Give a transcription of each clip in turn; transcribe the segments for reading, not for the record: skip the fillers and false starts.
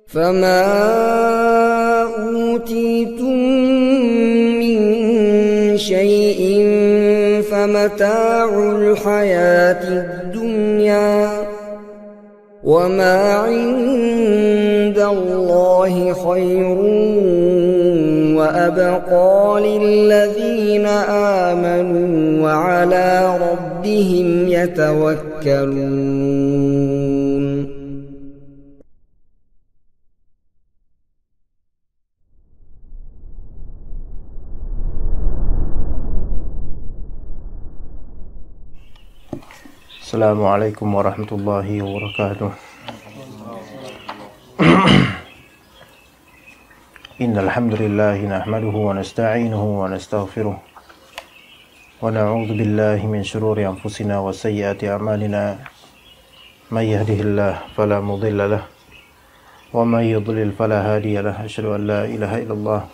فما أوتيتم من شيء فمتاع الحياة الدنيا وما عند الله خير وأبقى للذين آمنوا وعلى ربهم يتوكلون. Assalamualaikum warahmatullahi wabarakatuh. Innal hamdalillah nahmaduhu wa nasta'inuhu wa nastaghfiruh wa na'udzu billahi min shururi anfusina wa sayyiati a'malina. May yahdihillahu fala mudilla lahu wa may yudlil fala hadiya lahu. Asyhadu an la ilaha illallah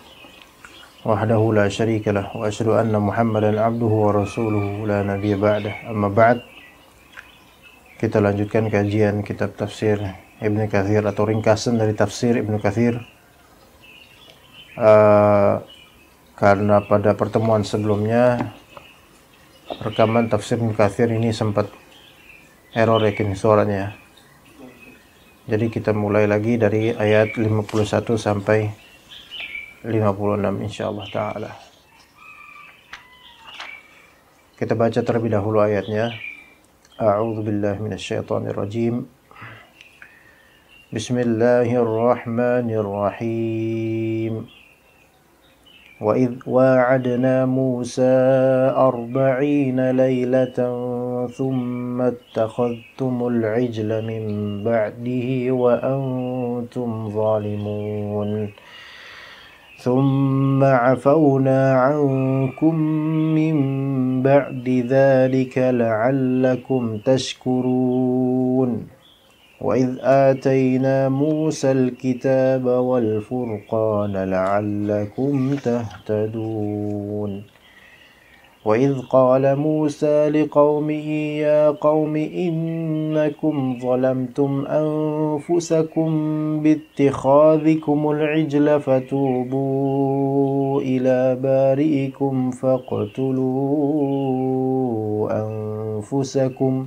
wahdahu la syarika lahu wa asyhadu anna Muhammadan 'abduhu wa rasuluhu la nabiyya ba'dah. Amma ba'd. Kita lanjutkan kajian kitab tafsir Ibnu Katsir atau ringkasan dari tafsir Ibnu Katsir. Karena pada pertemuan sebelumnya rekaman tafsir Ibnu Katsir ini sempat error yakin suaranya. Jadi kita mulai lagi dari ayat 51 sampai 56 insyaallah taala. Kita baca terlebih dahulu ayatnya. A'udzu billahi minasyaitonir rajim. Bismillahirrahmanirrahim. Wa idh wa'adna Musa 40 laylatan thumma ittakhadhtumul 'ijla min ba'dihi wa antum zalimun. ثم عفونا عنكم من بعد ذلك لعلكم تشكرون وإذ آتينا موسى الكتاب والفرقان لعلكم تهتدون وإذ قال موسى لقومه يا قوم إنكم ظلمتم أنفسكم باتخاذكم العجل فتوبوا إلى بارئكم فاقتلوا أنفسكم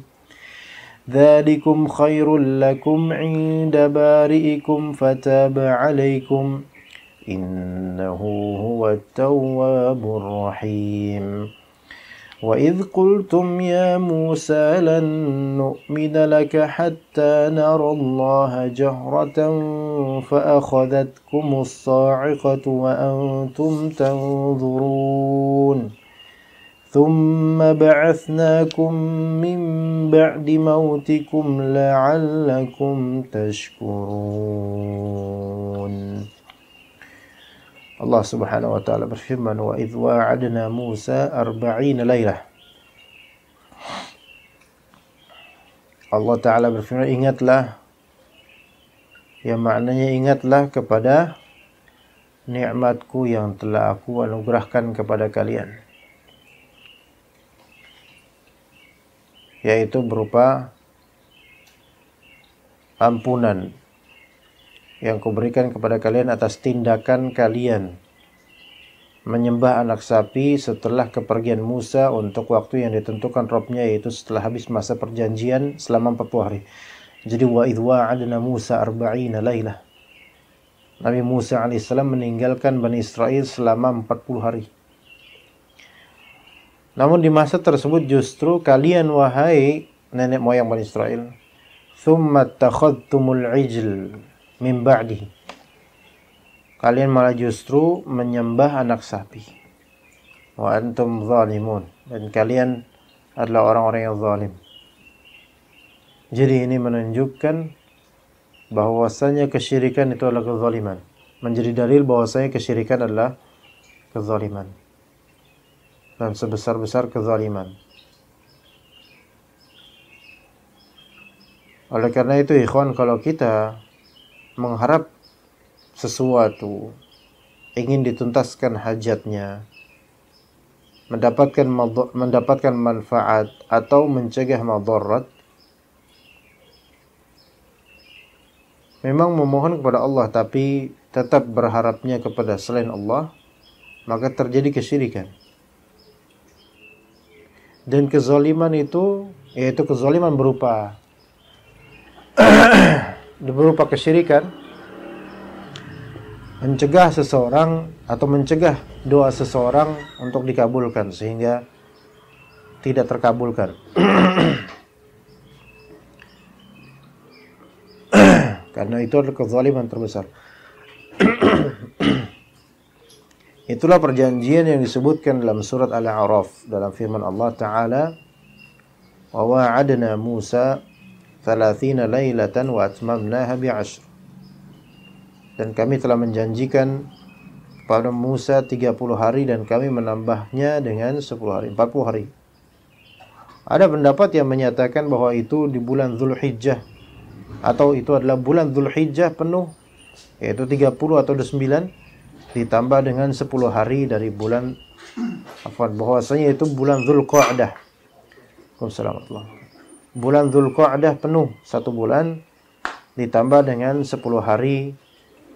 ذلكم خير لكم عند بارئكم فتاب عليكم إنه هو التواب الرحيم وإذ قلتم يا موسى لن نؤمن لك حتى نرى الله جهرة فأخذتكم الصاعقة وأنتم تنظرون ثم بعثناكم من بعد موتكم لعلكم تشكرون. Allah Subhanahu wa taala berfirman, wa idh wa'adna Musa 40 lailah. Allah taala berfirman, ingatlah, yang maknanya ingatlah kepada nikmatku yang telah aku anugerahkan kepada kalian, yaitu berupa ampunan yang kuberikan kepada kalian atas tindakan kalian menyembah anak sapi setelah kepergian Musa untuk waktu yang ditentukan Rabb-nya, yaitu setelah habis masa perjanjian selama 40 hari. Jadi wa idh wa'adna Musa 40 lailah. Nabi Musa alaihissalam meninggalkan Bani Israel selama 40 hari. Namun di masa tersebut justru kalian wahai nenek moyang Bani Israel, thumma takhadtumul ijl min ba'dihi, kalian malah justru menyembah anak sapi. Wa antum zalimun, dan kalian adalah orang-orang yang zalim. Jadi ini menunjukkan bahwasanya kesyirikan itu adalah kezaliman. Menjadi dalil bahwasanya kesyirikan adalah kezaliman dan sebesar-besar kezaliman. Oleh karena itu ikhwan, kalau kita mengharap sesuatu, ingin dituntaskan hajatnya, mendapatkan manfaat atau mencegah madarat, memang memohon kepada Allah tapi tetap berharapnya kepada selain Allah, maka terjadi kesyirikan. Dan kezaliman itu yaitu kezaliman berupa kesyirikan, mencegah seseorang atau mencegah doa seseorang untuk dikabulkan sehingga tidak terkabulkan. Karena itu adalah kezaliman terbesar. Itulah perjanjian yang disebutkan dalam surat Al-A'raf dalam firman Allah Ta'ala, wa wa'adna Musa 30 lailatan wa atmamnaha bi'ashr. Dan kami telah menjanjikan kepada Musa 30 hari dan kami menambahnya dengan 10 hari, 40 hari. Ada pendapat yang menyatakan bahwa itu di bulan Dzulhijjah, atau itu adalah bulan Dzulhijjah penuh, yaitu 30 atau 29 ditambah dengan 10 hari dari bulan bahwasanya itu bulan Dzulqa'dah. Waalaikumsalam. Bulan Dzulqa'dah penuh 1 bulan ditambah dengan 10 hari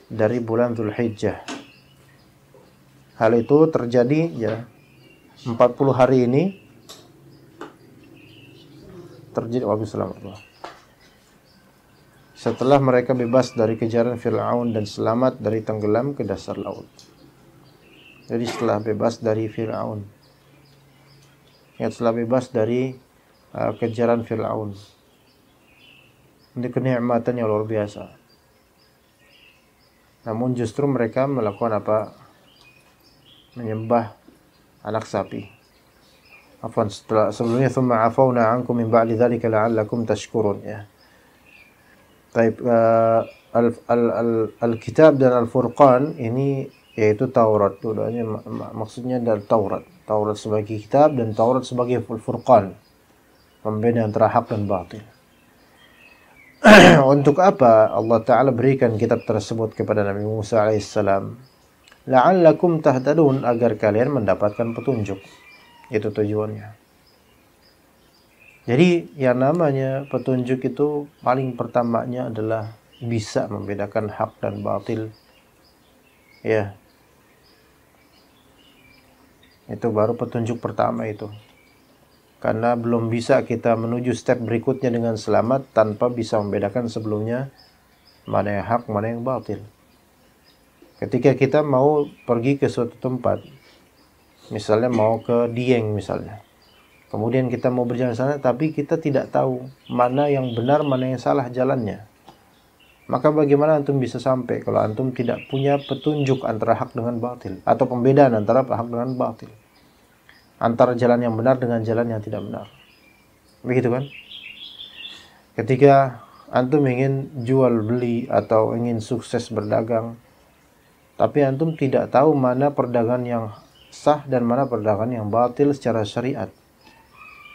dari bulan Dzulhijjah. Hal itu terjadi ya 40 hari ini terjadi setelah mereka bebas dari kejaran Fir'aun dan selamat dari tenggelam ke dasar laut. Jadi setelah bebas dari Fir'aun, setelah bebas dari kejaran Fir'aun, ini kenikmatan yang luar biasa. Namun justru mereka melakukan apa? Menyembah anak sapi. Sebelumnya thumma afawna ankum min ba'di dzalika la'allakum tashkurun ya. Taib Al-Kitab dan Al-Furqan ini yaitu Taurat. Dua-duanya maksudnya adalah Taurat. Taurat sebagai kitab dan Taurat sebagai Furqan, pembeda antara hak dan batil. Untuk apa Allah Ta'ala berikan kitab tersebut kepada Nabi Musa alaihissalam? La'allakum tahtadun, agar kalian mendapatkan petunjuk. Itu tujuannya. Jadi yang namanya petunjuk itu paling pertamanya adalah bisa membedakan hak dan batil. Ya. Itu baru petunjuk pertama itu. Karena belum bisa kita menuju step berikutnya dengan selamat tanpa bisa membedakan sebelumnya mana yang hak, mana yang batil. Ketika kita mau pergi ke suatu tempat, misalnya mau ke Dieng misalnya, kemudian kita mau berjalan sana, tapi kita tidak tahu mana yang benar, mana yang salah jalannya. Maka bagaimana antum bisa sampai kalau antum tidak punya petunjuk antara hak dengan batil, atau pembedaan antara hak dengan batil, antara jalan yang benar dengan jalan yang tidak benar. Begitu kan? Ketika antum ingin jual beli atau ingin sukses berdagang, tapi antum tidak tahu mana perdagangan yang sah dan mana perdagangan yang batil secara syariat,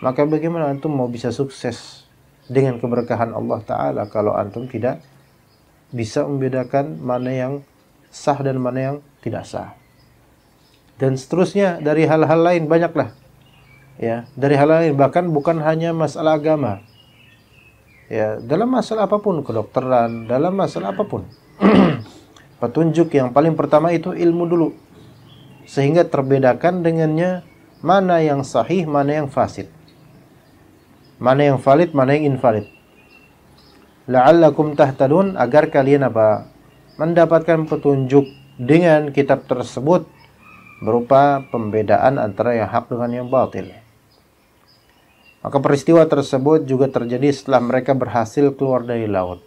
maka bagaimana antum mau bisa sukses dengan keberkahan Allah Ta'ala kalau antum tidak bisa membedakan mana yang sah dan mana yang tidak sah. Dan seterusnya dari hal-hal lain banyaklah. Ya, dari hal lain, bahkan bukan hanya masalah agama. Ya, dalam masalah apapun, kedokteran, dalam masalah apapun. Petunjuk yang paling pertama itu ilmu dulu. Sehingga terbedakan dengannya mana yang sahih, mana yang fasid. Mana yang valid, mana yang invalid. La'allakum tahtadun, agar kalian apa? Mendapatkan petunjuk dengan kitab tersebut berupa pembedaan antara yang hak dengan yang batil. Maka peristiwa tersebut juga terjadi setelah mereka berhasil keluar dari laut.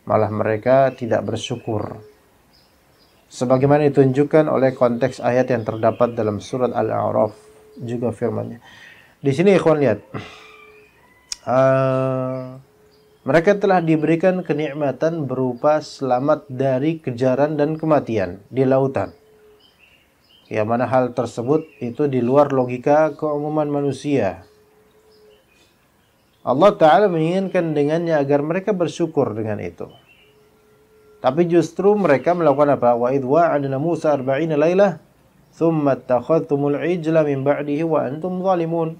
Malah mereka tidak bersyukur. Sebagaimana ditunjukkan oleh konteks ayat yang terdapat dalam surat Al-A'raf juga firman-Nya. Di sini ikhwan lihat. Mereka telah diberikan kenikmatan berupa selamat dari kejaran dan kematian di lautan. Ya, mana hal tersebut itu di luar logika keumuman manusia. Allah Ta'ala menginginkan dengannya agar mereka bersyukur dengan itu. Tapi justru mereka melakukan apa? Wa idh wa'adna Musa 40 lailah thumma attakhadhtumul ijla min ba'dihi wa antum zalimun.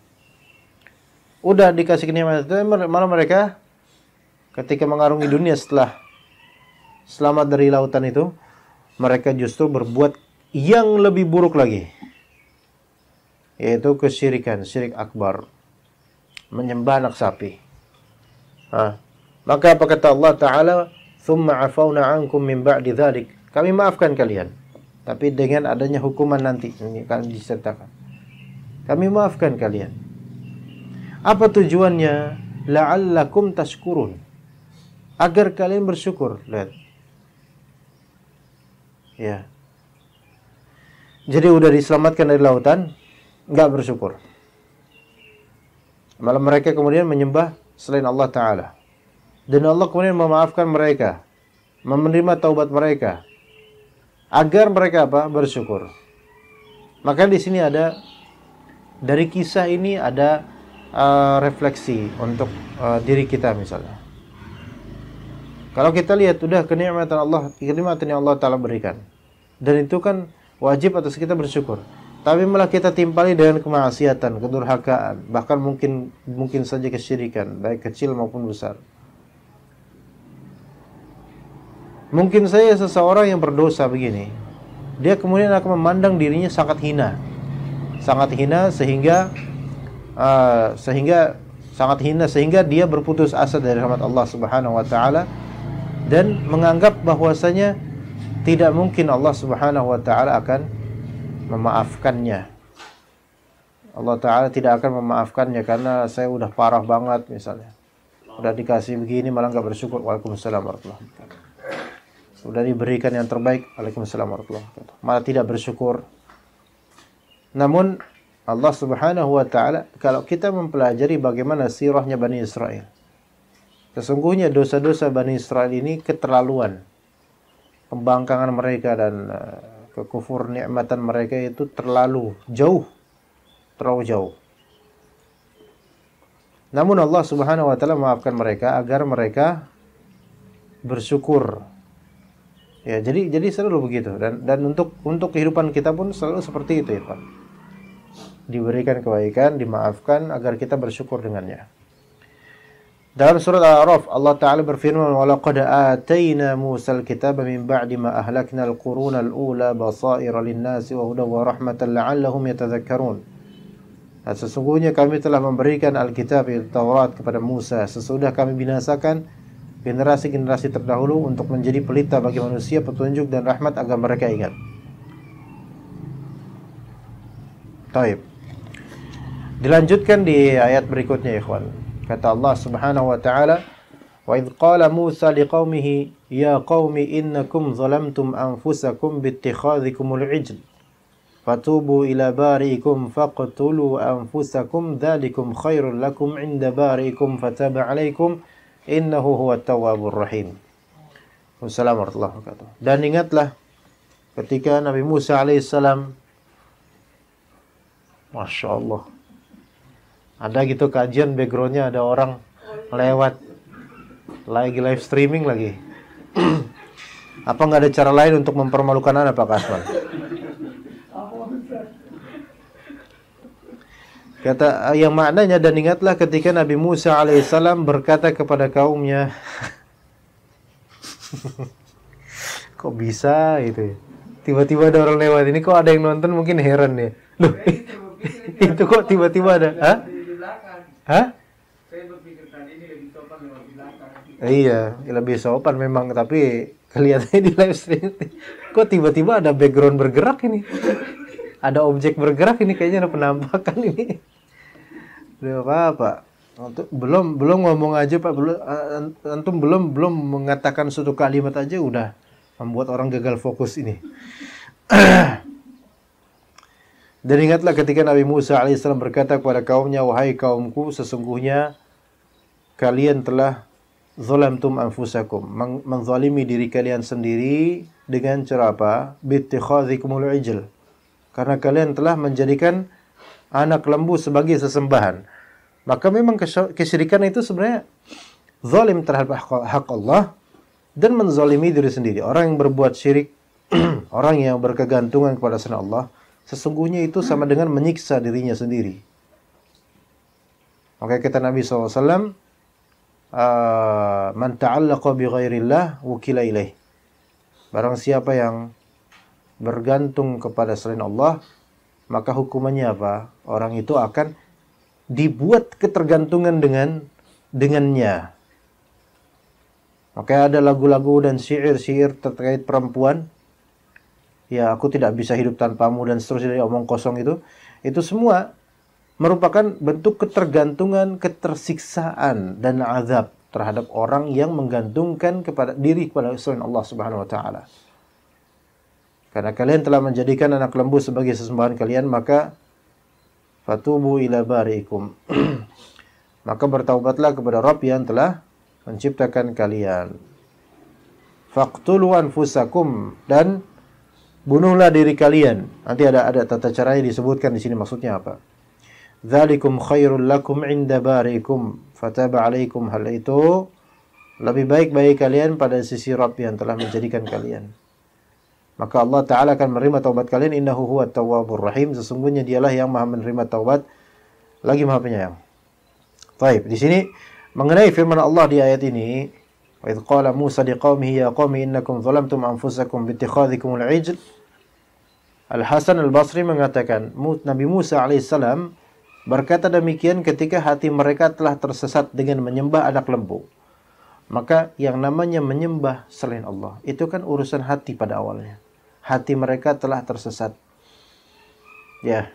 Udah dikasih kenikmatan, malah mereka ketika mengarungi dunia setelah selamat dari lautan itu, mereka justru berbuat yang lebih buruk lagi, yaitu kesyirikan, syirik akbar, menyembah anak sapi. Maka apa kata Allah Ta'ala, "Tsumma 'afawna 'ankum min ba'di dzalik." Kami maafkan kalian, tapi dengan adanya hukuman nanti, ini akan disertakan. Kami maafkan kalian. Apa tujuannya? La'allakum tashkurun. Agar kalian bersyukur. Lihat. Ya. Jadi udah diselamatkan dari lautan, nggak bersyukur. Malah mereka kemudian menyembah selain Allah Ta'ala. Dan Allah kemudian memaafkan mereka, menerima taubat mereka, agar mereka apa? Bersyukur. Maka di sini ada, dari kisah ini ada refleksi untuk diri kita misalnya. Kalau kita lihat udah kenikmatan yang Allah Ta'ala berikan, dan itu kan wajib atas kita bersyukur. Tapi malah kita timpali dengan kemaksiatan, kedurhakaan, bahkan mungkin saja kesyirikan, baik kecil maupun besar. Mungkin saja seseorang yang berdosa begini, dia kemudian akan memandang dirinya sangat hina sehingga dia berputus asa dari rahmat Allah Subhanahu wa taala dan menganggap bahwasanya tidak mungkin Allah Subhanahu wa taala akan memaafkannya. Allah Ta'ala tidak akan memaafkannya karena saya udah parah banget misalnya. Udah dikasih begini malah nggak bersyukur. Waalaikumsalam warahmatullahi wabarakatuh. Sudah diberikan yang terbaik. Waalaikumsalam warahmatullahi wabarakatuh. Malah tidak bersyukur. Namun Allah Subhanahu wa Ta'ala, kalau kita mempelajari bagaimana sirahnya Bani Israel, sesungguhnya dosa-dosa Bani Israel ini keterlaluan. Pembangkangan mereka dan kekufur nikmatan mereka itu terlalu jauh. Namun Allah Subhanahu wa taala memaafkan mereka agar mereka bersyukur. Ya, jadi selalu begitu dan untuk kehidupan kita pun selalu seperti itu ya, Pak. Diberikan kebaikan, dimaafkan agar kita bersyukur dengannya. Dalam surat Al-A'raf Allah Ta'ala berfirman, "Wa laqad atayna Musal kitaba min ba'di ma ahlakna al-quruna al-ula basaira lin-nasi wa hudan wa rahmatan la'allahum yatadhakkarun." Nah, sesungguhnya kami telah memberikan Alkitab Taurat kepada Musa sesudah kami binasakan generasi-generasi terdahulu untuk menjadi pelita bagi manusia, petunjuk dan rahmat agar mereka ingat. Taib. Dilanjutkan di ayat berikutnya, ikhwan. Kata Allah Subhanahu wa Ta'ala, "Wa idh qala Musa liqaumihi ya qaumi innakum zalamtum anfusakum bittikhadhikumul ijl fatubu ila bari'ikum faqtulu anfusakum dzalikum khairul lakum 'inda bari'ikum fataba 'alaikum innahu huwat tawwabur rahim." Wassalamu warahmatullahi wabarakatuh. Dan ingatlah ketika Nabi Musa alaihissalam, Masya Allah, ada gitu kajian backgroundnya ada orang lewat lagi live streaming lagi. Apa nggak ada cara lain untuk mempermalukan anak Pak Kasman? Kata yang maknanya, dan ingatlah ketika Nabi Musa alaihissalam berkata kepada kaumnya, kok bisa gitu ya? Tiba-tiba ada orang lewat ini, kok ada yang nonton mungkin heran ya. Loh, itu kok tiba-tiba ada? Hah? Saya berpikir tadi ini lebih sopan lewat belakang. Iya, lebih sopan memang, tapi kelihatannya di live stream kok tiba-tiba ada background bergerak ini. Ada objek bergerak ini, kayaknya ada penampakan ini. Belum apa? Belum ngomong aja Pak, antum belum mengatakan suatu kalimat aja udah membuat orang gagal fokus ini. Dan ingatlah ketika Nabi Musa alaihissalam berkata kepada kaumnya, "Wahai kaumku, sesungguhnya kalian telah zalamtum anfusakum, menzalimi diri kalian sendiri dengan cara apa? Bittikhadhikumul ijl. Karena kalian telah menjadikan anak lembu sebagai sesembahan." Maka memang kesyirikan itu sebenarnya zalim terhadap hak Allah dan menzalimi diri sendiri. Orang yang berbuat syirik, orang yang berkegantungan kepada selain Allah, sesungguhnya itu sama dengan menyiksa dirinya sendiri. Maka kata Nabi SAW, "Man ta'allaqa bi ghairillah wukila ilaih." Barang siapa yang bergantung kepada selain Allah, maka hukumannya apa? Orang itu akan dibuat ketergantungan dengannya. Maka ada lagu-lagu dan syair-syair terkait perempuan. Ya, aku tidak bisa hidup tanpamu dan seterusnya, dari omong kosong itu semua merupakan bentuk ketergantungan, ketersiksaan dan azab terhadap orang yang menggantungkan kepada selain Allah Subhanahu wa taala. Karena kalian telah menjadikan anak lembu sebagai sesembahan kalian, maka fatubu ila bari'ikum. Maka bertaubatlah kepada Rabb yang telah menciptakan kalian. Faqtulu anfusakum, dan bunuhlah diri kalian. Nanti ada tata caranya disebutkan di sini, maksudnya apa? Dzalikum khairul lakum 'inda bari'ikum fataba 'alaikum. Hal itu lebih baik bagi kalian pada sisi Rabb yang telah menjadikan kalian. Maka Allah Ta'ala akan menerima taubat kalian. Innahu huwat tawwabur rahim. Sesungguhnya dialah yang maha menerima taubat, lagi maha penyayang. Baik, di sini mengenai firman Allah di ayat ini, wa idh qala Musa liqaumihi ya qaumi innakum zalamtum anfusakum bittikhadhikumul ijl. Al-Hasan Al-Basri mengatakan, Nabi Musa alaihissalam berkata demikian ketika hati mereka telah tersesat dengan menyembah anak lembu. Maka yang namanya menyembah selain Allah, itu kan urusan hati pada awalnya. Hati mereka telah tersesat. Ya.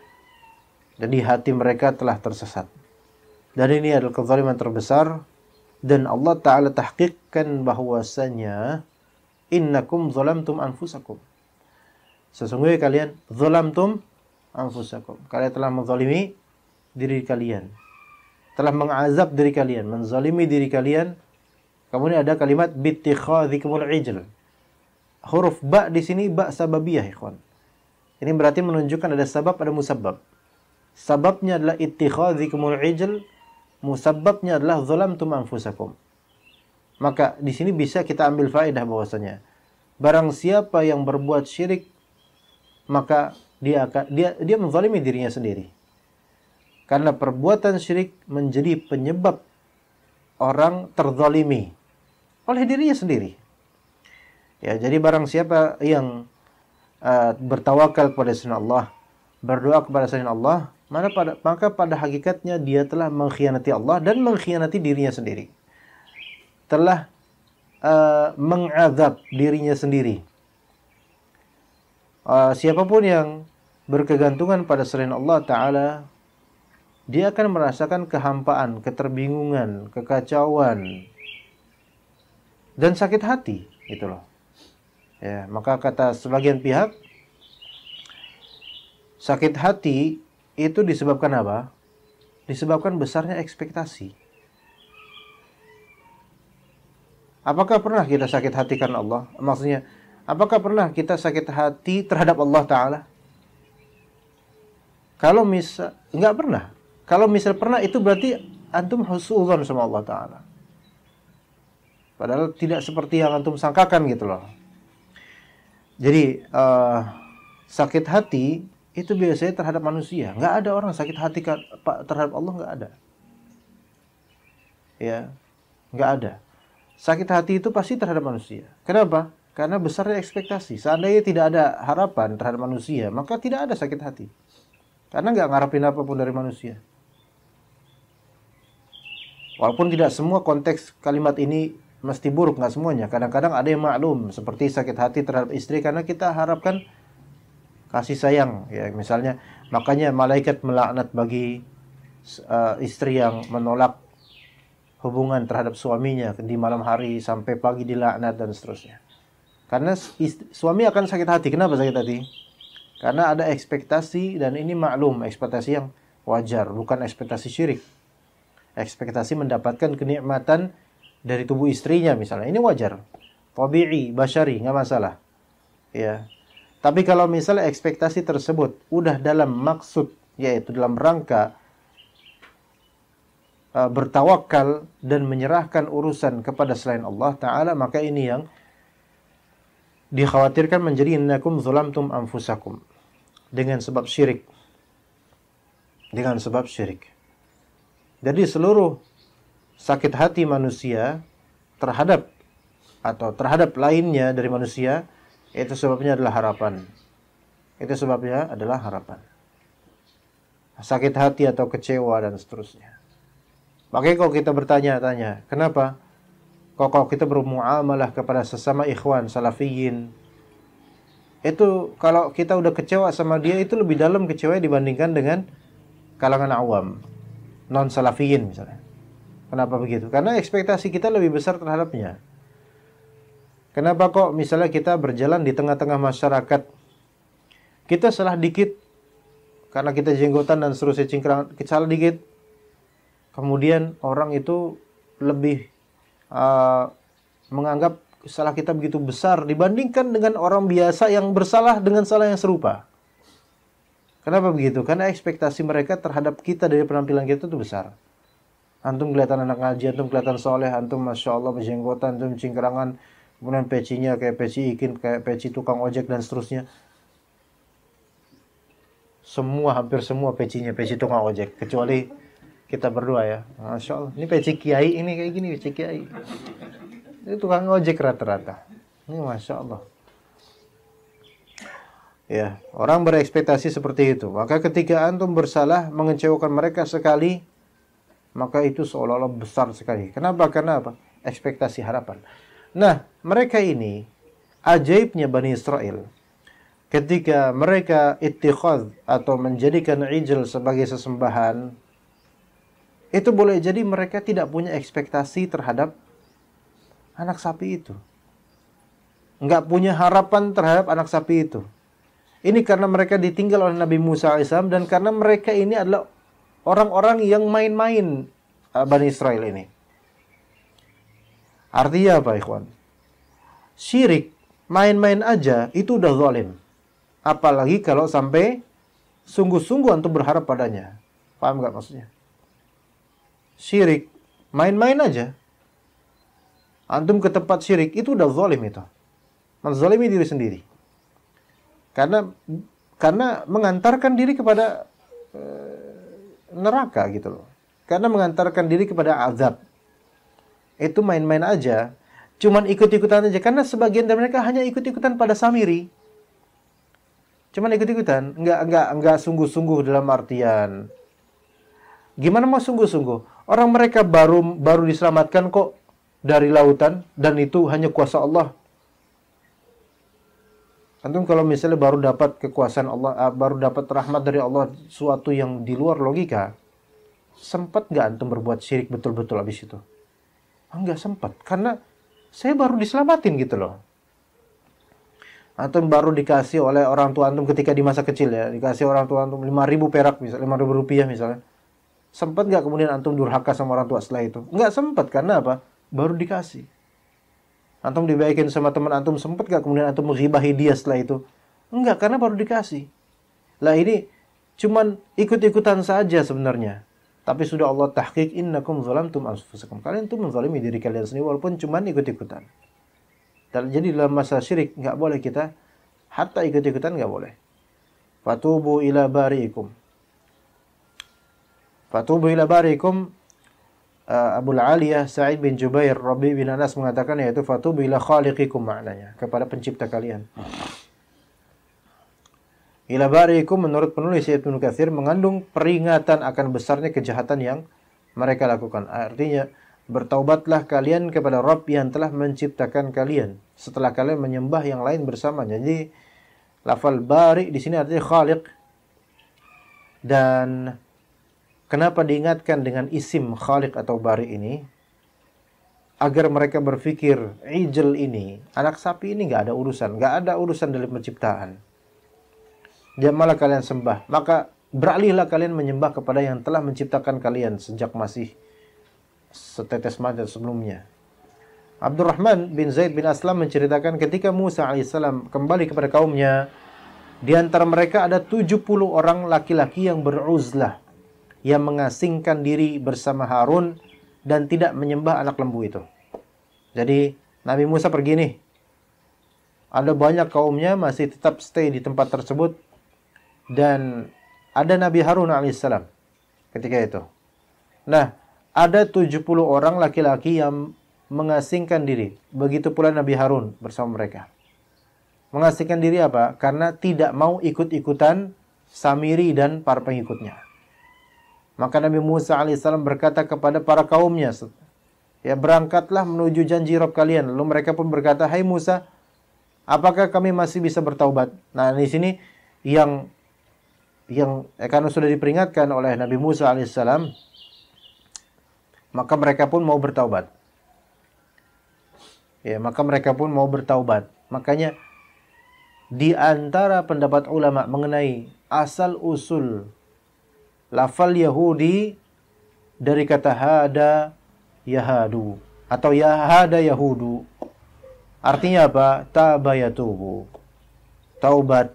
Jadi hati mereka telah tersesat. Dan ini adalah kezaliman terbesar. Dan Allah Ta'ala tahqiqkan bahwasanya innakum zalamtum anfusakum. Sesungguhnya kalian zalamtum anfusakum. Kalian telah menzalimi diri kalian. Telah mengazab diri kalian, menzalimi diri kalian. Kemudian ada kalimat bittikhadhikumul ijl. Huruf ba di sini ba sababiyah, ikhwan. Ini berarti menunjukkan ada sabab, ada musabbab. Sababnya adalah ittikhadhikumul ijl, musabbabnya adalah zalamtum anfusakum. Maka di sini bisa kita ambil faedah bahwasanya barang siapa yang berbuat syirik, maka dia menzalimi dirinya sendiri. Karena perbuatan syirik menjadi penyebab orang terzalimi oleh dirinya sendiri. Ya, jadi barang siapa yang bertawakal kepada selain Allah, berdoa kepada selain Allah, maka pada hakikatnya dia telah mengkhianati Allah dan mengkhianati dirinya sendiri. Telah mengazab dirinya sendiri. Siapapun yang berkegantungan pada selain Allah Ta'ala, dia akan merasakan kehampaan, keterbingungan, kekacauan, dan sakit hati, gitu loh. Ya, maka kata sebagian pihak, sakit hati itu disebabkan apa? Disebabkan besarnya ekspektasi. Apakah pernah kita sakit hati karena Allah? Maksudnya, apakah pernah kita sakit hati terhadap Allah Ta'ala? Kalau misal, enggak pernah. Kalau misal pernah, itu berarti antum husnudzon sama Allah Ta'ala. Padahal tidak seperti yang antum sangkakan gitu loh. Jadi, sakit hati itu biasanya terhadap manusia. Nggak ada orang sakit hati terhadap Allah, nggak ada. Ya, nggak ada. Sakit hati itu pasti terhadap manusia. Kenapa? Karena besarnya ekspektasi. Seandainya tidak ada harapan terhadap manusia, maka tidak ada sakit hati. Karena nggak ngarepin apapun dari manusia. Walaupun tidak semua konteks kalimat ini mesti buruk, nggak semuanya. Kadang-kadang ada yang maklum, seperti sakit hati terhadap istri karena kita harapkan kasih sayang, ya misalnya. Makanya malaikat melaknat bagi istri yang menolak hubungan terhadap suaminya di malam hari sampai pagi dilaknat dan seterusnya. Karena suami akan sakit hati. Kenapa sakit hati? Karena ada ekspektasi, dan ini maklum, ekspektasi yang wajar, bukan ekspektasi syirik. Ekspektasi mendapatkan kenikmatan dari tubuh istrinya misalnya, ini wajar, tabi'i, basyari, nggak masalah. Ya. Tapi kalau misalnya ekspektasi tersebut udah dalam maksud, yaitu dalam rangka bertawakal dan menyerahkan urusan kepada selain Allah Ta'ala, maka ini yang dikhawatirkan menjadi innakum zalamtum anfusakum, dengan sebab syirik. Dengan sebab syirik. Jadi seluruh sakit hati manusia terhadap lainnya dari manusia Itu sebabnya adalah harapan. Itu sebabnya adalah harapan. Sakit hati atau kecewa dan seterusnya. Makanya kalau kita bertanya-tanya, kenapa? Kalau kita bermuamalah kepada sesama ikhwan salafiyin, itu kalau kita udah kecewa sama dia, itu lebih dalam kecewa dibandingkan dengan kalangan awam, non salafiyin misalnya. Kenapa begitu? Karena ekspektasi kita lebih besar terhadapnya. Kenapa kok misalnya kita berjalan di tengah-tengah masyarakat, kita salah dikit, karena kita jenggotan dan seterusnya cingkrang, kita salah dikit, kemudian orang itu lebih menganggap salah kita begitu besar dibandingkan dengan orang biasa yang bersalah dengan salah yang serupa. Kenapa begitu? Karena ekspektasi mereka terhadap kita dari penampilan kita itu besar. Antum kelihatan anak ngaji, antum kelihatan soleh, antum masya Allah berjenggotan, antum cingkrangan, kemudian pecinya kayak peci ikin, kayak peci tukang ojek dan seterusnya. Hampir semua pecinya peci tukang ojek, kecuali kita berdua ya. Masya Allah, ini peci kiai, ini kayak gini peci kiai. Ini tukang ojek rata-rata. Ini masya Allah. Ya, orang berekspektasi seperti itu. Maka ketika antum bersalah, mengecewakan mereka sekali, maka itu seolah-olah besar sekali. Kenapa? Karena apa? Ekspektasi harapan. Nah, mereka ini ajaibnya Bani Israel. Ketika mereka ittikhadz atau menjadikan ijl sebagai sesembahan, itu boleh jadi mereka tidak punya ekspektasi terhadap anak sapi itu. Nggak punya harapan terhadap anak sapi itu. Ini karena mereka ditinggal oleh Nabi Musa AS, dan karena mereka ini adalah orang-orang yang main-main Bani Israel ini. Artinya apa, ikhwan? Syirik, main-main aja, itu udah zalim. Apalagi kalau sampai sungguh-sungguh antum berharap padanya. Paham nggak maksudnya? Syirik, main-main aja. Antum ke tempat syirik, itu udah zalim itu. Menzalimi diri sendiri. Karena mengantarkan diri kepada neraka gitu loh. Karena mengantarkan diri kepada azab. Itu main-main aja. Cuman ikut-ikutan aja. Karena sebagian dari mereka hanya ikut-ikutan pada Samiri. Cuman ikut-ikutan. Enggak sungguh-sungguh dalam artian. Gimana mau sungguh-sungguh? Orang mereka baru diselamatkan kok dari lautan. Dan itu hanya kuasa Allah. Antum kalau misalnya baru dapat kekuasaan Allah, baru dapat rahmat dari Allah, suatu yang di luar logika, sempat nggak antum berbuat syirik betul-betul habis itu? Nggak sempat, karena saya baru diselamatin gitu loh. Antum baru dikasih oleh orang tua antum ketika di masa kecil ya, dikasih orang tua antum 5.000 perak misalnya, 5.000 rupiah misalnya. Sempat nggak kemudian antum durhaka sama orang tua setelah itu? Nggak sempat, karena apa? Baru dikasih. Antum dibaikin sama teman antum, sempat gak kemudian antum menghibahi dia setelah itu? Enggak, karena baru dikasih. Lah ini cuman ikut-ikutan saja sebenarnya. Tapi sudah Allah tahqiq, innakum zalamtum anfusakum. Kalian tuh menzalimi diri kalian sendiri walaupun cuman ikut-ikutan. Dan jadi dalam masa syirik enggak boleh kita hatta ikut-ikutan enggak boleh. Fatubu ila bari'ikum. Fatubu ila bari'ikum. Abul Aliyah Sa'id bin Jubair Rabi bin Anas mengatakan, yaitu fatubu ila khaliqikum, maknanya kepada pencipta kalian. Ila bari'ikum menurut penulis Ibnu Katsir mengandung peringatan akan besarnya kejahatan yang mereka lakukan. Artinya, bertaubatlah kalian kepada Rabb yang telah menciptakan kalian setelah kalian menyembah yang lain bersamanya. Jadi lafal bari di sini artinya khaliq. Dan kenapa diingatkan dengan isim khaliq atau bari ini? Agar mereka berpikir, ijl ini, anak sapi ini nggak ada urusan dalam penciptaan. Dia malah kalian sembah. Maka beralihlah kalian menyembah kepada yang telah menciptakan kalian sejak masih setetes mata sebelumnya. Abdurrahman bin Zaid bin Aslam menceritakan ketika Musa alaihissalam kembali kepada kaumnya, di antara mereka ada 70 orang laki-laki yang beruzlah, yang mengasingkan diri bersama Harun dan tidak menyembah anak lembu itu. Jadi Nabi Musa pergi nih. Ada banyak kaumnya masih tetap stay di tempat tersebut. Dan ada Nabi Harun alaihissalam ketika itu. Nah, ada 70 orang laki-laki yang mengasingkan diri. Begitu pula Nabi Harun bersama mereka. Mengasingkan diri apa? Karena tidak mau ikut-ikutan Samiri dan para pengikutnya. Maka Nabi Musa alaihissalam berkata kepada para kaumnya, ya, berangkatlah menuju janji Rabb kalian. Lalu mereka pun berkata, hai Musa, apakah kami masih bisa bertaubat? Nah, di sini yang karena sudah diperingatkan oleh Nabi Musa alaihissalam, maka mereka pun mau bertaubat. Ya, maka mereka pun mau bertaubat. Makanya di antara pendapat ulama mengenai asal usul lafal Yahudi dari kata hada yahadu atau yahada yahudu, artinya apa? Tabayatubu, taubat.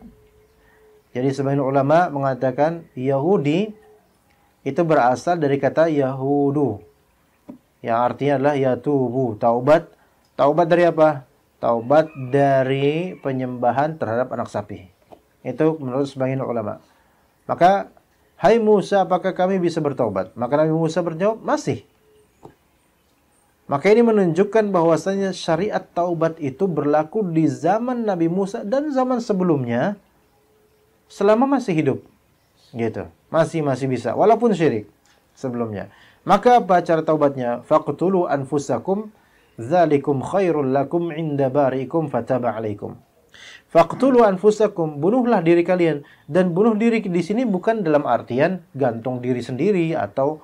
Jadi sebagian ulama mengatakan Yahudi itu berasal dari kata Yahudu, yang artinya adalah yatubu, taubat. Taubat dari apa? Taubat dari penyembahan terhadap anak sapi. Itu menurut sebagian ulama. Maka, hai Musa, apakah kami bisa bertaubat? Maka Nabi Musa berjawab, masih. Maka ini menunjukkan bahwasanya syariat taubat itu berlaku di zaman Nabi Musa dan zaman sebelumnya, selama masih hidup. Gitu. Masih bisa. Walaupun syirik sebelumnya. Maka apa cara taubatnya? Faqtulu anfusakum dzalikum khairul lakum inda bari'ikum fataba 'alaikum. Faqtulu anfusakum, bunuhlah diri kalian. Dan bunuh diri di sini bukan dalam artian gantung diri sendiri atau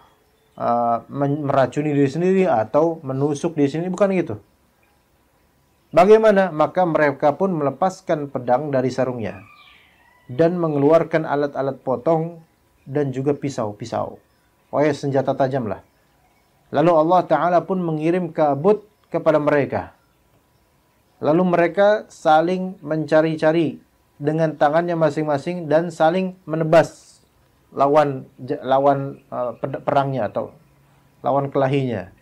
meracuni diri sendiri atau menusuk diri sendiri, bukan gitu. Bagaimana? Maka mereka pun melepaskan pedang dari sarungnya dan mengeluarkan alat-alat potong dan juga pisau-pisau. Senjata tajam lah. Lalu Allah Ta'ala pun mengirim kabut kepada mereka. Lalu mereka saling mencari-cari dengan tangannya masing-masing dan saling menebas lawan perangnya atau lawan kelahinya.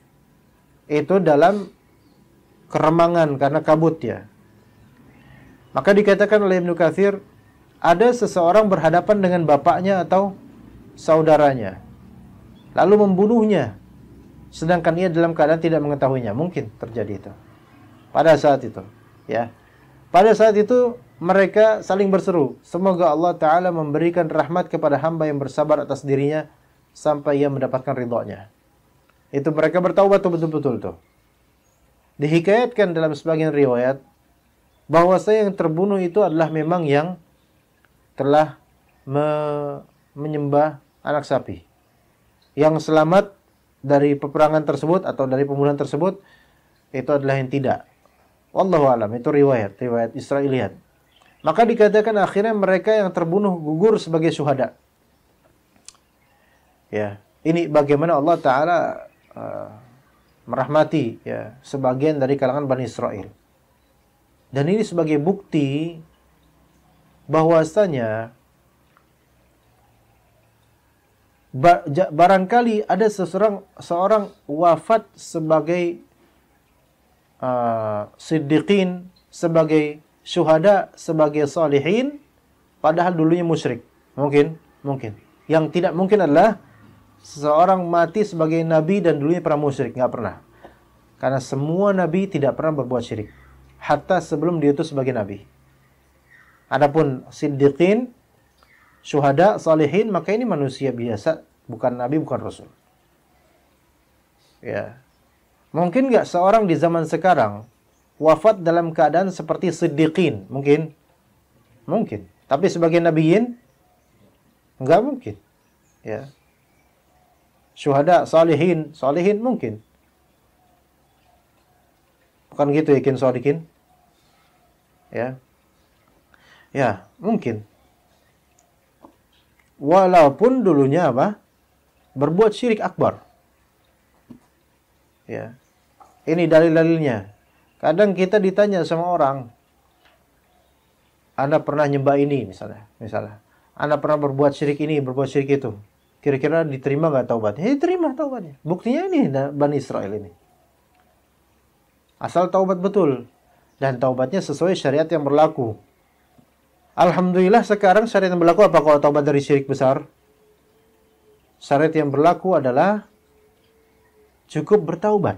Itu dalam keremangan karena kabut ya. Maka dikatakan oleh Ibnu Katsir, ada seseorang berhadapan dengan bapaknya atau saudaranya, lalu membunuhnya, sedangkan ia dalam keadaan tidak mengetahuinya. Mungkin terjadi itu pada saat itu, ya. Pada saat itu mereka saling berseru, semoga Allah Ta'ala memberikan rahmat kepada hamba yang bersabar atas dirinya sampai ia mendapatkan ridhonya. Itu mereka bertaubat betul-betul tuh. Dihikayatkan dalam sebagian riwayat bahwasanya yang terbunuh itu adalah memang yang telah menyembah anak sapi. Yang selamat dari peperangan tersebut atau dari pembunuhan tersebut itu adalah yang tidak. Wallahu alam, itu riwayat Israiliyat. Maka dikatakan akhirnya mereka yang terbunuh gugur sebagai syuhada. Ya, ini bagaimana Allah Ta'ala merahmati ya sebagian dari kalangan Bani Israel. Dan ini sebagai bukti bahwasanya barangkali ada seorang wafat sebagai siddiqin, sebagai syuhada, sebagai salihin, padahal dulunya musyrik. Mungkin. Yang tidak mungkin adalah seseorang mati sebagai nabi dan dulunya pernah musyrik. Nggak pernah. Karena semua nabi tidak pernah berbuat syirik, hatta sebelum diutus sebagai nabi. Adapun siddiqin, syuhada, salihin, maka ini manusia biasa, bukan nabi, bukan rasul. Ya. Mungkin nggak seorang di zaman sekarang wafat dalam keadaan seperti siddiqin? Mungkin. Tapi sebagai nabiyin, nggak mungkin. Ya. Syuhada, salihin mungkin. Bukan gitu yakin sadiqin? Ya. Ya, mungkin. Walaupun dulunya apa? Berbuat syirik akbar. Ya. Ini dalil-dalilnya. Kadang kita ditanya sama orang, Anda pernah nyembah ini misalnya. Anda pernah berbuat syirik ini, berbuat syirik itu. Kira-kira diterima nggak taubatnya? Diterima taubatnya. Buktinya ini Bani Israel ini. Asal taubat betul. Dan taubatnya sesuai syariat yang berlaku. Alhamdulillah sekarang syariat yang berlaku apa kalau taubat dari syirik besar? Syariat yang berlaku adalah cukup bertaubat.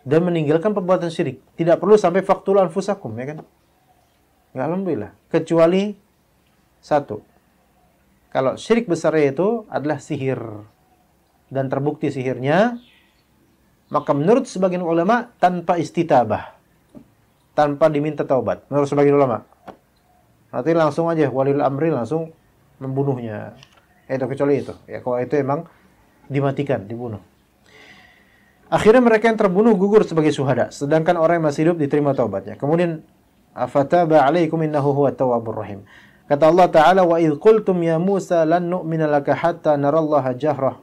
dan meninggalkan perbuatan syirik. Tidak perlu sampai faqtulu anfusakum, ya kan? Ya, alhamdulillah. Kecuali satu. Kalau syirik besar itu adalah sihir dan terbukti sihirnya, maka menurut sebagian ulama tanpa istitabah, tanpa diminta taubat. Menurut sebagian ulama, nanti langsung aja walil amri langsung membunuhnya. Itu kecuali itu. Ya, kalau itu emang dimatikan, dibunuh. Akhirnya mereka yang terbunuh gugur sebagai syuhada, sedangkan orang yang masih hidup diterima taubatnya. Kemudian afataba alaikum innahu huwa tawwabur rahim. Kata Allah Ta'ala, wa idh qultum ya Musa lan nu'mina laka hatta narallaha jahrah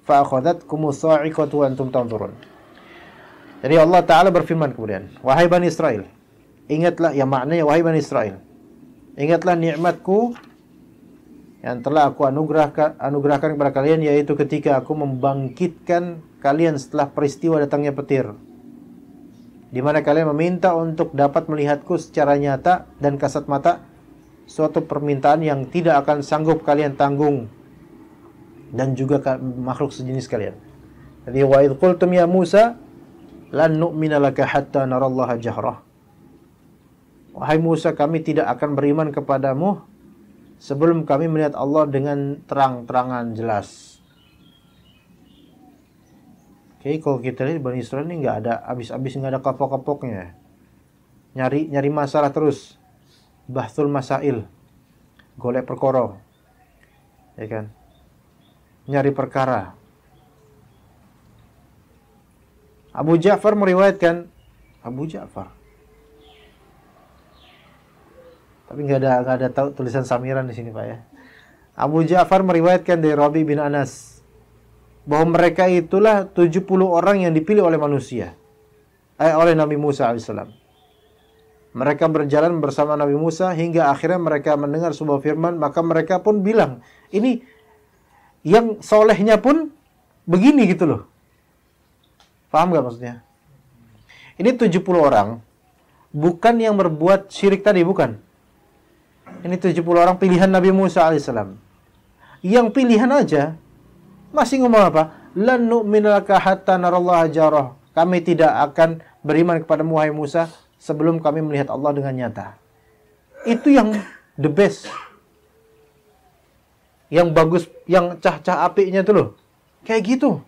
fa akhadhatkumus sa'iqatu wa antum tanzurun. Jadi Allah Ta'ala berfirman kemudian, wahai Bani Israel, ingatlah, yang maknanya wahai Bani Israel, ingatlah nikmatku yang telah aku anugerahkan kepada kalian, yaitu ketika aku membangkitkan kalian setelah peristiwa datangnya petir, di mana kalian meminta untuk dapat melihatku secara nyata dan kasat mata, suatu permintaan yang tidak akan sanggup kalian tanggung dan juga makhluk sejenis kalian. Jadi wa idh qultum ya Musa lan nu'mina laka hatta narallaha jahrah. Wahai Musa, kami tidak akan beriman kepadamu sebelum kami melihat Allah dengan terang-terangan jelas. Oke, kalau kita lihat Bani Israel ini nggak ada habis-habis, nggak ada kapok-kapoknya. Nyari masalah terus. Bahthul masail, golek perkara, ya kan? Nyari perkara. Abu Ja'far meriwayatkan, tapi nggak ada tulisan samiran di sini, Pak, ya. Abu Ja'far meriwayatkan dari Rabi bin Anas bahwa mereka itulah 70 orang yang dipilih oleh manusia, oleh Nabi Musa alaihissalam. Mereka berjalan bersama Nabi Musa hingga akhirnya mereka mendengar sebuah firman, maka mereka pun bilang, ini yang solehnya pun begini gitu loh. Paham gak maksudnya? Ini 70 orang, bukan yang berbuat syirik tadi, bukan. Ini 70 orang pilihan Nabi Musa alaihissalam. Yang pilihan aja, masih ngomong apa? Lan nu'mina laka hatta narallaha jahrah. Kami tidak akan beriman kepadamu, wahai Musa, sebelum kami melihat Allah dengan nyata. Itu yang the best. Yang bagus, yang cah-cah apinya itu loh. Kayak gitu.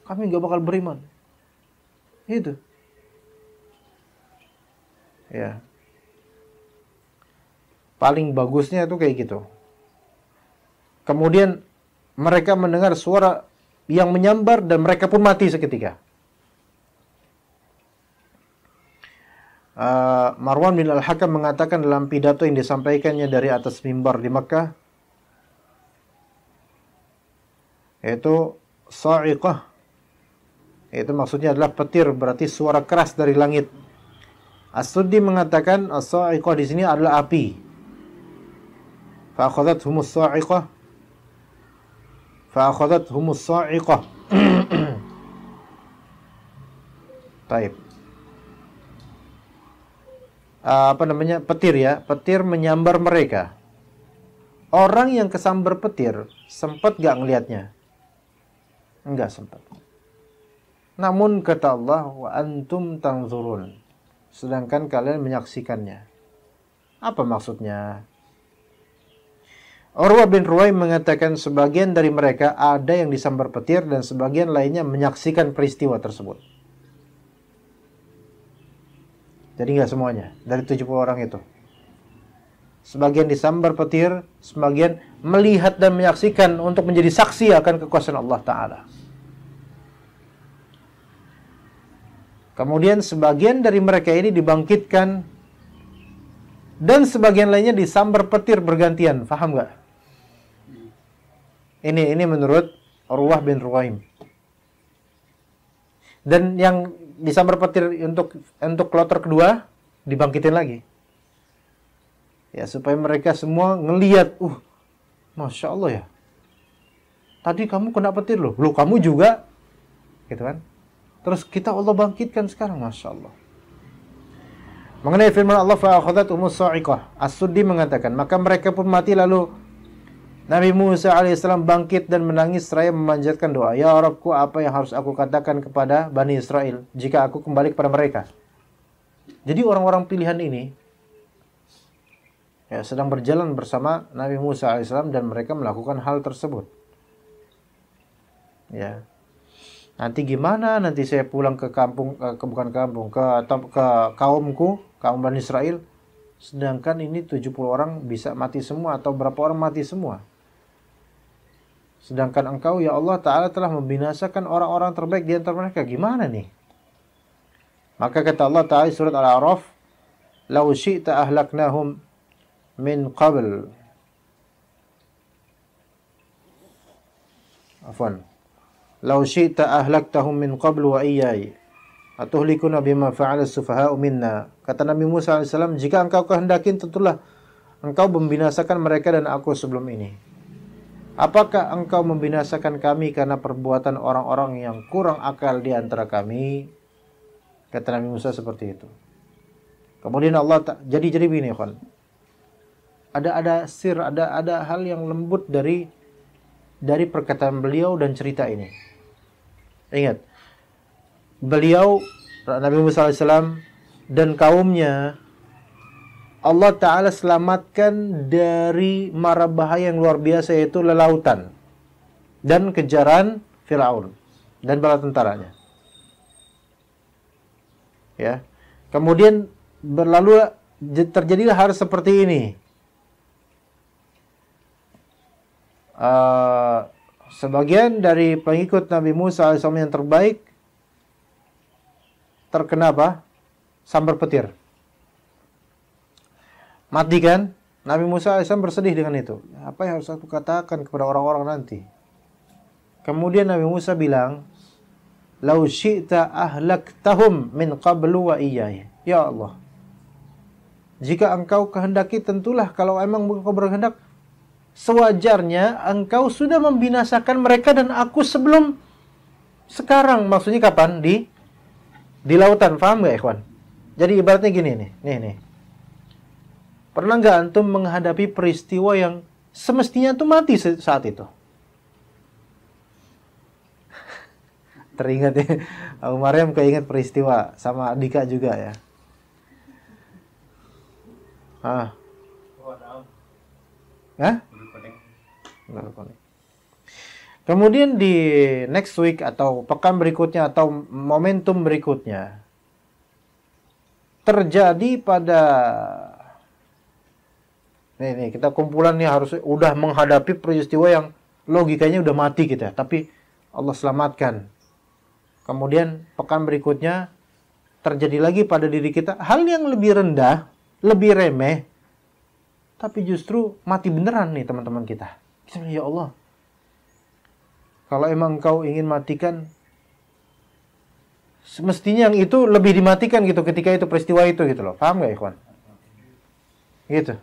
Kami gak bakal beriman. Itu. Ya. Paling bagusnya itu kayak gitu. Kemudian mereka mendengar suara yang menyambar dan mereka pun mati seketika. Marwan bin Al-Hakam mengatakan dalam pidato yang disampaikannya dari atas mimbar di Makkah, yaitu sa'iqah, itu maksudnya adalah petir, berarti suara keras dari langit. As-Suddi mengatakan as-sa'iqah di sini adalah api. Fa akhadhathumus sa'iqah, Taib. Petir, ya, petir menyambar mereka. Orang yang kesambar petir sempat gak ngelihatnya? Enggak sempat. Namun kata Allah, wa antum tanzurun, sedangkan kalian menyaksikannya. Apa maksudnya? Urwah bin Ruwaim mengatakan sebagian dari mereka ada yang disambar petir dan sebagian lainnya menyaksikan peristiwa tersebut. Jadi nggak semuanya dari 70 orang itu. Sebagian disambar petir, sebagian melihat dan menyaksikan untuk menjadi saksi akan kekuasaan Allah Ta'ala. Kemudian sebagian dari mereka ini dibangkitkan dan sebagian lainnya disambar petir bergantian. Paham nggak? Ini menurut Urwah bin Ruwaim. Dan yang disambar petir untuk kloter kedua dibangkitin lagi. Ya, supaya mereka semua ngelihat, Masya Allah ya. Tadi kamu kena petir loh. Loh, kamu juga. Gitu kan. Terus kita Allah bangkitkan sekarang, Masya Allah. Mengenai firman Allah, fa'akhadathumus sa'iqah, As-Suddi mengatakan, maka mereka pun mati lalu Nabi Musa alaihissalam bangkit dan menangis seraya memanjatkan doa, "Ya Rabbku, apa yang harus aku katakan kepada Bani Israel jika aku kembali kepada mereka?" Jadi orang-orang pilihan ini ya, sedang berjalan bersama Nabi Musa alaihissalam dan mereka melakukan hal tersebut. Ya. Nanti gimana? Nanti saya pulang ke kampung, bukan kampung, ke kaumku, kaum Bani Israel. Sedangkan ini 70 orang bisa mati semua atau berapa orang mati semua. Sedangkan engkau ya Allah Ta'ala telah membinasakan orang-orang terbaik di antara mereka. Gimana nih? Maka kata Allah Ta'ala surat Al-A'raf, "Lau syi'ta ahlaknahum min qabl." Afwan. "Lau syi'ta ahlaktahum min qabl wa iyyai. Atuhlikuna bima fa'ala as-sufaha'u minna." Kata Nabi Musa alaihissalam, jika engkau kehendakin tentulah engkau membinasakan mereka dan aku sebelum ini. Apakah engkau membinasakan kami karena perbuatan orang-orang yang kurang akal di antara kami? Kata Nabi Musa seperti itu. Kemudian Allah jadi begini, kan? Ada sir, ada hal yang lembut dari perkataan beliau dan cerita ini. Ingat, beliau Nabi Musa alaihissalam dan kaumnya Allah Ta'ala selamatkan dari mara bahaya yang luar biasa, yaitu lelautan dan kejaran Firaun dan bala tentaranya. Ya. Kemudian terjadilah hal seperti ini. Sebagian dari pengikut Nabi Musa AS yang terbaik terkena apa? Sambar petir. Mati kan? Nabi Musa AS bersedih dengan itu. Apa yang harus aku katakan kepada orang-orang nanti? Kemudian Nabi Musa bilang, "Lau syi'ta ahlaktahum min qablu wa iyyai." Ya Allah, jika engkau kehendaki tentulah, kalau emang engkau berkehendak, sewajarnya engkau sudah membinasakan mereka dan aku sebelum sekarang. Maksudnya kapan? Di lautan. Paham gak ikhwan? Jadi ibaratnya gini nih. Pernah nggak antum menghadapi peristiwa yang semestinya tuh mati saat itu? Teringat ya, Abu Maryam keinget peristiwa sama Dika juga ya. Kemudian di next week atau pekan berikutnya atau momentum berikutnya terjadi pada Nih, kita kumpulan nih harus udah menghadapi peristiwa yang logikanya udah mati kita, tapi Allah selamatkan. Kemudian pekan berikutnya terjadi lagi pada diri kita hal yang lebih rendah, lebih remeh, tapi justru mati beneran nih teman-teman kita. Ya Allah, kalau emang Engkau ingin matikan, semestinya yang itu lebih dimatikan gitu ketika itu peristiwa itu gitu loh. Paham gak ikhwan? Gitu.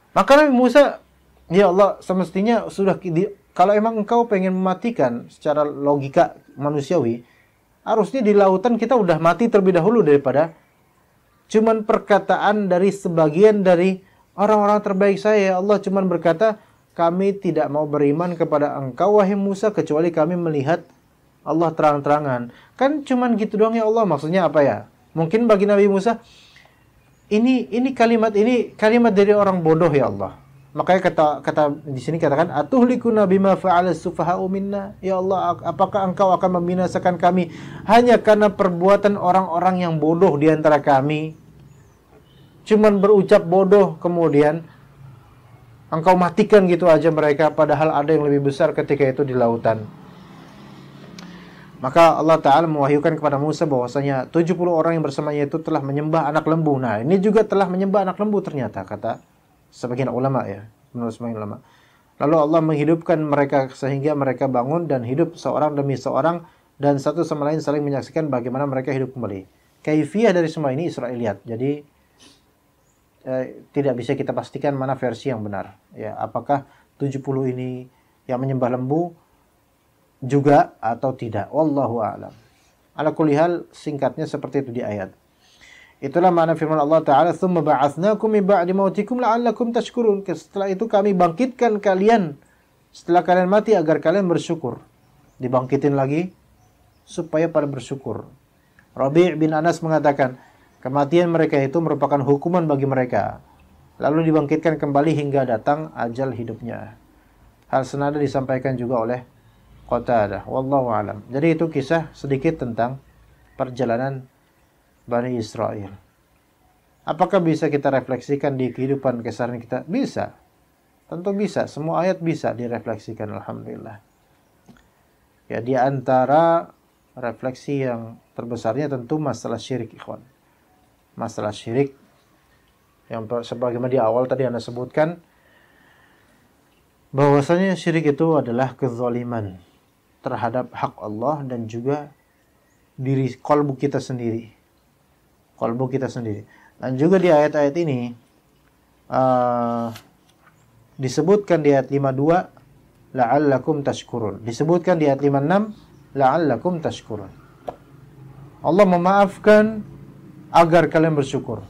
Maka Nabi Musa, ya Allah, semestinya sudah kalau emang engkau pengen mematikan secara logika manusiawi, harusnya di lautan kita udah mati terlebih dahulu daripada cuman perkataan dari sebagian dari orang-orang terbaik saya. Ya Allah cuman berkata, kami tidak mau beriman kepada engkau wahai Musa kecuali kami melihat Allah terang-terangan. Kan cuman gitu doang ya Allah. Maksudnya apa ya? Mungkin bagi Nabi Musa, ini kalimat dari orang bodoh ya Allah. Makanya kata di sini katakan, atuhlikuna bima fa'ala sufaha'u minna. Ya Allah, apakah engkau akan membinasakan kami hanya karena perbuatan orang-orang yang bodoh di antara kami? Cuman berucap bodoh kemudian engkau matikan gitu aja mereka, padahal ada yang lebih besar ketika itu di lautan. Maka Allah Ta'ala mewahyukan kepada Musa bahwasanya 70 orang yang bersamanya itu telah menyembah anak lembu. Nah, ini juga telah menyembah anak lembu ternyata, kata sebagian ulama ya. Menurut sebagian ulama. Lalu Allah menghidupkan mereka sehingga mereka bangun dan hidup seorang demi seorang dan satu sama lain saling menyaksikan bagaimana mereka hidup kembali. Kaifiyah dari semua ini Israiliyat. Jadi tidak bisa kita pastikan mana versi yang benar. Ya, apakah 70 ini yang menyembah lembu juga atau tidak, wallahu a'lam. Ala kulli hal, singkatnya seperti itu di ayat. Itulah makna firman Allah Ta'ala, "Tsumma ba'atsnakum min ba'di mautikum la'allakum tashkurun." Setelah itu kami bangkitkan kalian setelah kalian mati agar kalian bersyukur. Dibangkitin lagi supaya pada bersyukur. Rabi' bin Anas mengatakan, kematian mereka itu merupakan hukuman bagi mereka. Lalu dibangkitkan kembali hingga datang ajal hidupnya. Hal senada disampaikan juga oleh Qatadah. Wallahu alam. Jadi itu kisah sedikit tentang perjalanan Bani Israel. Apakah bisa kita refleksikan di kehidupan keseharian kita? Bisa. Tentu bisa. Semua ayat bisa direfleksikan. Alhamdulillah. Ya, di antara refleksi yang terbesarnya tentu masalah syirik, ikhwan. Masalah syirik yang sebagaimana di awal tadi Anda sebutkan, bahwasanya syirik itu adalah kezaliman terhadap hak Allah dan juga diri kalbu kita sendiri. Kalbu kita sendiri. Dan juga di ayat-ayat ini disebutkan di ayat 52 la'allakum tashkurun. Disebutkan di ayat 56 la'allakum tashkurun. Allah memaafkan agar kalian bersyukur.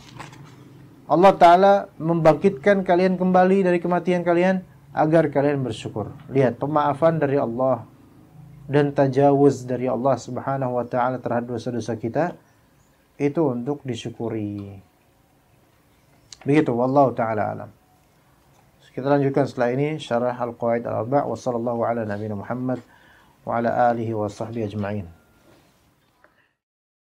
Allah Ta'ala membangkitkan kalian kembali dari kematian kalian agar kalian bersyukur. Lihat, pemaafan dari Allah dan tajawuz dari Allah Subhanahu wa Ta'ala terhadap dosa-dosa kita itu untuk disyukuri. Begitu, wallahu ta'ala alam. Kita lanjutkan setelah ini syarah Al-Qawaid Al-Arba' wa sallallahu ala nabiyina Muhammad wa ala alihi wa sahbihi ajma'in.